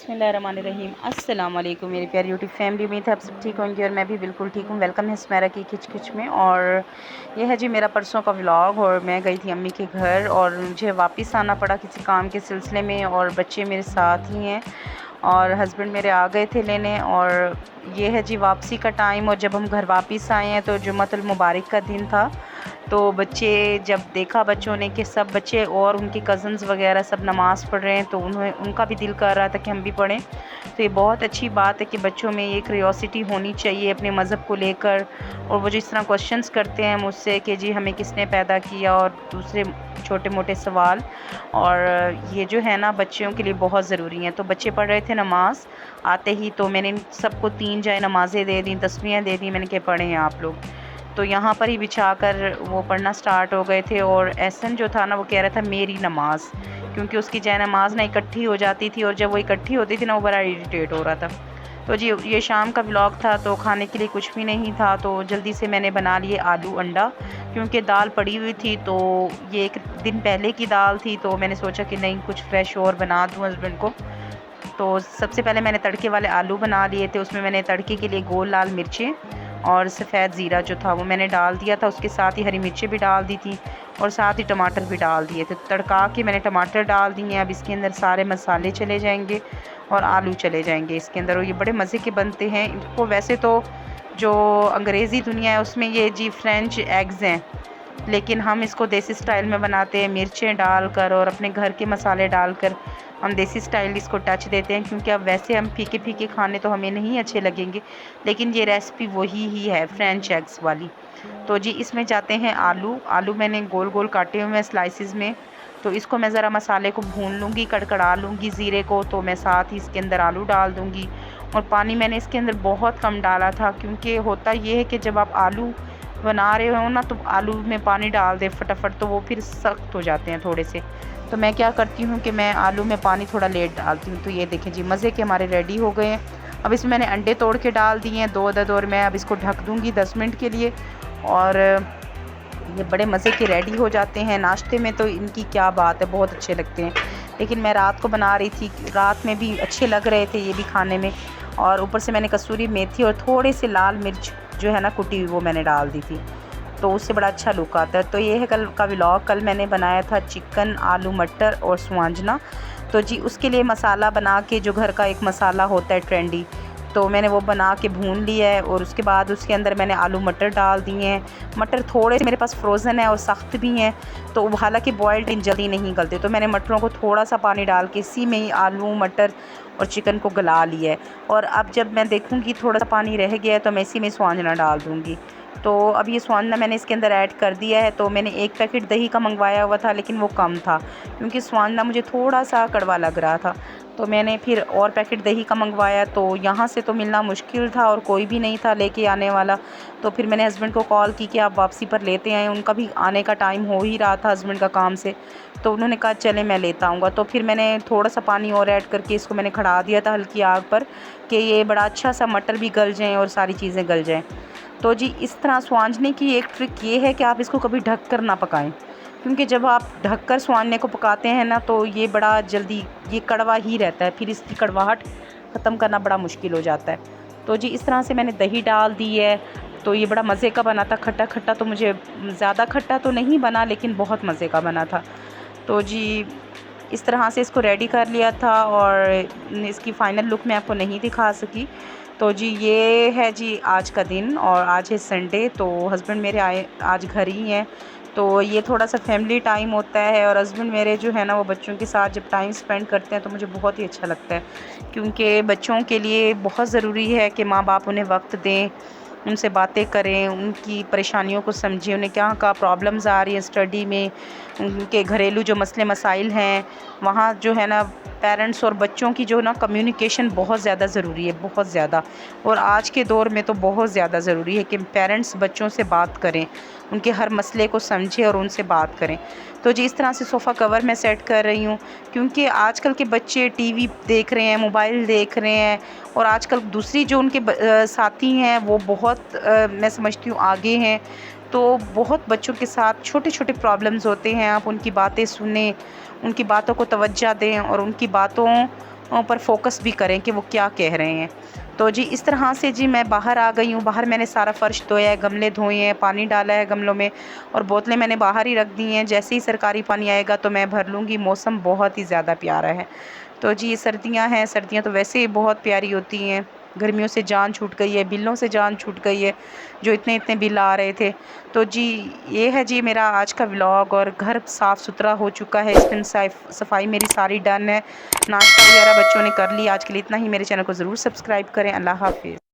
बिस्मिल्लाहिर्रहमानिर्रहीम। अस्सलाम वालेकुम मेरी प्यारी यूट्यूब फैमिली। उम्मीद है आप सब ठीक होंगे और मैं भी बिल्कुल ठीक हूँ। वेलकम है स्मैरा की खिच खिच में। और यह है जी मेरा परसों का व्लॉग। और मैं गई थी अम्मी के घर और मुझे वापस आना पड़ा किसी काम के सिलसिले में, और बच्चे मेरे साथ ही हैं और हस्बैंड मेरे आ गए थे लेने। और ये है जी वापसी का टाइम। और जब हम घर वापस आए हैं तो जुम्मतुल मुबारक का दिन था। तो बच्चे जब देखा बच्चों ने कि सब बच्चे और उनके कज़न्स वगैरह सब नमाज़ पढ़ रहे हैं, तो उनका भी दिल कर रहा था कि हम भी पढ़ें। तो ये बहुत अच्छी बात है कि बच्चों में ये क्यूरियोसिटी होनी चाहिए अपने मज़हब को लेकर। और वो जिस तरह क्वेश्चंस करते हैं मुझसे कि जी हमें किसने पैदा किया और दूसरे छोटे मोटे सवाल, और ये जो है ना बच्चों के लिए बहुत ज़रूरी हैं। तो बच्चे पढ़ रहे थे नमाज़ आते ही, तो मैंने इन सबको 3 जाए नमाज़ें दे दी, तस्बीहें दे दी। मैंने कहा पढ़ें आप लोग। तो यहाँ पर ही बिछा कर वो पढ़ना स्टार्ट हो गए थे। और एहसन जो था ना वो कह रहा था मेरी नमाज़, क्योंकि उसकी जय नमाज़ ना इकट्ठी हो जाती थी, और जब वो इकट्ठी होती थी ना वो बड़ा इरिटेट हो रहा था। तो जी ये शाम का व्लॉग था, तो खाने के लिए कुछ भी नहीं था, तो जल्दी से मैंने बना लिए आलू अंडा, क्योंकि दाल पड़ी हुई थी। तो ये एक दिन पहले की दाल थी, तो मैंने सोचा कि नहीं कुछ फ्रेश और बना दूँ हस्बैंड को। तो सबसे पहले मैंने तड़के वाले आलू बना लिए थे। उसमें मैंने तड़के के लिए गोल लाल मिर्चें और सफ़ेद ज़ीरा जो था वो मैंने डाल दिया था। उसके साथ ही हरी मिर्चें भी डाल दी थी और साथ ही टमाटर भी डाल दिए थे। तड़का के मैंने टमाटर डाल दिए हैं। अब इसके अंदर सारे मसाले चले जाएंगे और आलू चले जाएंगे इसके अंदर, और ये बड़े मज़े के बनते हैं। इनको वैसे तो जो अंग्रेज़ी दुनिया है उसमें ये जी फ्रेंच एग्स हैं, लेकिन हम इसको देसी स्टाइल में बनाते हैं, मिर्चें डालकर और अपने घर के मसाले डालकर हम देसी स्टाइल इसको टच देते हैं। क्योंकि अब वैसे हम फीके फीके खाने तो हमें नहीं अच्छे लगेंगे, लेकिन ये रेसिपी वही ही है फ्रेंच एग्स वाली। तो जी इसमें जाते हैं आलू। आलू मैंने गोल गोल काटे हुए हैं स्लाइसिस में। तो इसको मैं ज़रा मसाले को भून लूँगी, कड़कड़ा लूँगी ज़ीरे को, तो मैं साथ ही इसके अंदर आलू डाल दूँगी। और पानी मैंने इसके अंदर बहुत कम डाला था, क्योंकि होता ये है कि जब आप आलू बना रहे हो ना तो आलू में पानी डाल दे फटाफट तो वो फिर सख्त हो जाते हैं थोड़े से। तो मैं क्या करती हूँ कि मैं आलू में पानी थोड़ा लेट डालती हूँ। तो ये देखें जी मज़े के हमारे रेडी हो गए हैं। अब इसमें मैंने अंडे तोड़ के डाल दिए हैं 2 अदद, और मैं अब इसको ढक दूँगी 10 मिनट के लिए। और ये बड़े मज़े के रेडी हो जाते हैं। नाश्ते में तो इनकी क्या बात है, बहुत अच्छे लगते हैं। लेकिन मैं रात को बना रही थी, रात में भी अच्छे लग रहे थे ये भी खाने में। और ऊपर से मैंने कसूरी मेथी और थोड़े से लाल मिर्च जो है ना कुटी हुई वो मैंने डाल दी थी, तो उससे बड़ा अच्छा लुक आता है। तो ये है कल का व्लॉग। कल मैंने बनाया था चिकन, आलू मटर और स्वांजना। तो जी उसके लिए मसाला बना के, जो घर का एक मसाला होता है ट्रेंडी, तो मैंने वो बना के भून लिया है। और उसके बाद उसके अंदर मैंने आलू मटर डाल दिए हैं। मटर थोड़े से मेरे पास फ्रोज़न है और सख्त भी हैं, तो हालांकि बॉयल्ड जल्दी नहीं गलते, तो मैंने मटरों को थोड़ा सा पानी डाल के इसी में ही आलू मटर और चिकन को गला लिया है। और अब जब मैं देखूँगी थोड़ा सा पानी रह गया है तो मैं इसी में स्वांजना डाल दूँगी। तो अब ये स्वांजना मैंने इसके अंदर ऐड कर दिया है। तो मैंने 1 पैकेट दही का मंगवाया हुआ था, लेकिन वो कम था, क्योंकि स्वांजना मुझे थोड़ा सा कड़वा लग रहा था। तो मैंने फिर और पैकेट दही का मंगवाया। तो यहाँ से तो मिलना मुश्किल था और कोई भी नहीं था लेके आने वाला। तो फिर मैंने हस्बैंड को कॉल की कि आप वापसी पर लेते आएँ। उनका भी आने का टाइम हो ही रहा था हस्बैंड का काम से, तो उन्होंने कहा चले मैं लेता आऊँगा। तो फिर मैंने थोड़ा सा पानी और ऐड करके इसको मैंने खड़ा दिया था हल्की आग पर, कि ये बड़ा अच्छा सा मटर भी गल जाएँ और सारी चीज़ें गल जाएँ। तो जी इस तरह स्वांजने की एक ट्रिक ये है कि आप इसको कभी ढक कर ना पकाएं, क्योंकि जब आप ढककर स्वांजने को पकाते हैं ना तो ये बड़ा जल्दी ये कड़वा ही रहता है, फिर इसकी कड़वाहट ख़त्म करना बड़ा मुश्किल हो जाता है। तो जी इस तरह से मैंने दही डाल दी है। तो ये बड़ा मज़े का बना था, खट्टा खट्टा। तो मुझे ज़्यादा खट्टा तो नहीं बना, लेकिन बहुत मज़े का बना था। तो जी इस तरह से इसको रेडी कर लिया था, और इसकी फ़ाइनल लुक मैं आपको नहीं दिखा सकी। तो जी ये है जी आज का दिन, और आज है संडे। तो हस्बैंड मेरे आए आज घर ही हैं, तो ये थोड़ा सा फैमिली टाइम होता है। और हस्बैंड मेरे जो है ना वो बच्चों के साथ जब टाइम स्पेंड करते हैं तो मुझे बहुत ही अच्छा लगता है, क्योंकि बच्चों के लिए बहुत ज़रूरी है कि माँ बाप उन्हें वक्त दें, उनसे बातें करें, उनकी परेशानियों को समझें, उन्हें क्या क्या प्रॉब्लम्स आ रही हैं स्टडी में, उनके घरेलू जो मसले मसाइल हैं वहाँ जो है ना पेरेंट्स और बच्चों की जो ना कम्युनिकेशन बहुत ज़्यादा ज़रूरी है, बहुत ज़्यादा। और आज के दौर में तो बहुत ज़्यादा ज़रूरी है कि पेरेंट्स बच्चों से बात करें, उनके हर मसले को समझें और उनसे बात करें। तो जी इस तरह से सोफ़ा कवर मैं सेट कर रही हूँ, क्योंकि आजकल के बच्चे टीवी देख रहे हैं, मोबाइल देख रहे हैं, और आजकल दूसरी जो उनके साथी हैं वो बहुत मैं समझती हूँ आगे हैं। तो बहुत बच्चों के साथ छोटे छोटे प्रॉब्लम्स होते हैं, आप उनकी बातें सुनें, उनकी बातों को तवज्जो दें और उनकी बातों पर फोकस भी करें कि वो क्या कह रहे हैं। तो जी इस तरह से जी मैं बाहर आ गई हूँ। बाहर मैंने सारा फ़र्श धोया है, गमले धोए हैं, पानी डाला है गमलों में और बोतलें मैंने बाहर ही रख दी हैं। जैसे ही सरकारी पानी आएगा तो मैं भर लूँगी। मौसम बहुत ही ज़्यादा प्यारा है। तो जी सर्दियाँ हैं, सर्दियाँ तो वैसे ही बहुत प्यारी होती हैं। गर्मियों से जान छूट गई है, बिलों से जान छूट गई है, जो इतने बिल आ रहे थे। तो जी ये है जी मेरा आज का व्लॉग। और घर साफ़ सुथरा हो चुका है, इस दिन सफाई मेरी सारी डन है। नाश्ता वगैरह बच्चों ने कर लिया। आज के लिए इतना ही। मेरे चैनल को ज़रूर सब्सक्राइब करें। अल्लाह हाफ़िज़।